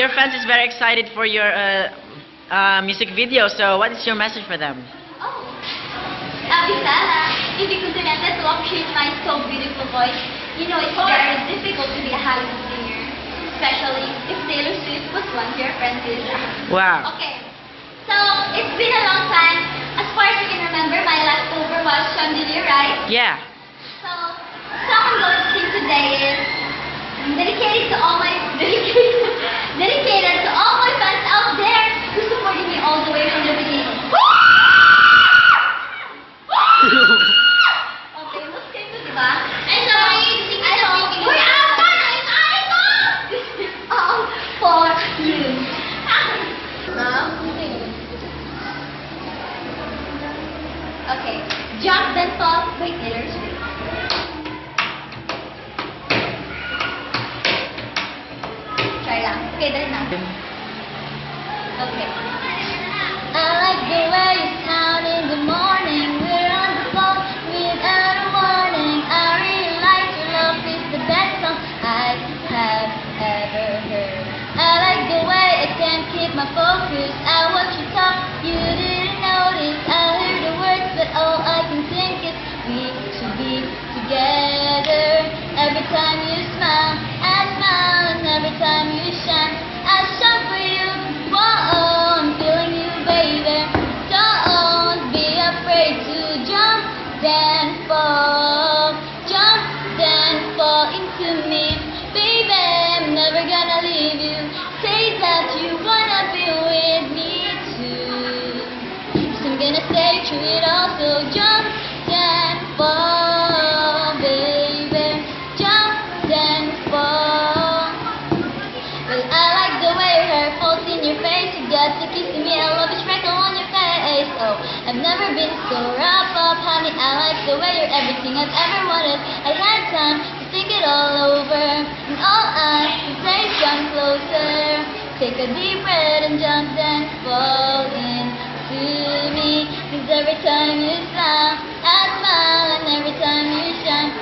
your fans is very excited for your music video. So, what is your message for them? Oh, Abisala, if you contested to appreciate my so beautiful voice, you know it's very difficult to be a Hollywood singer, especially if Taylor Swift was once your friend. Wow. Okay, so it's been a long time. As far as you can remember, my last cover was Chandelier, right? Yeah. So, the song I'm going to sing today is dedicated to all my dedicated to all my fans out there who supported me all the way from the beginning. Okay, mas kayo, di ba? And Uy, ako! Ay ko! All for you. Okay, Jump Then Fall by Taylor Swift. Try lang. Okay, dali na. Okay. I like the way you sound in the morning. We're on the phone without a warning. I really like your love is the best song I have ever heard. I like the way I can't keep my focus. I watch you talk, you didn't notice. I heard the words, but all I can think is we should be together. Every time you smile, I smile, and every time you shine, I shine for you. Whoa, I'm feeling you, baby. Don't be afraid to jump, then fall. Jump, then fall into me. Baby, I'm never gonna leave you. Say that you wanna be with me too. So I'm gonna stay through it all. So jump, then fall, baby. Jump, then fall. Well, I like the way your hair falls in your face. You got to kiss me, I love your freckle on your face. Oh, I've never been so rough up, honey. I like the way you're everything I've ever wanted. I had time to think it all over, and all I can say is jump closer. Take a deep breath and jump, then fall into me. 'Cause every time you smile, I smile, and every time you shine,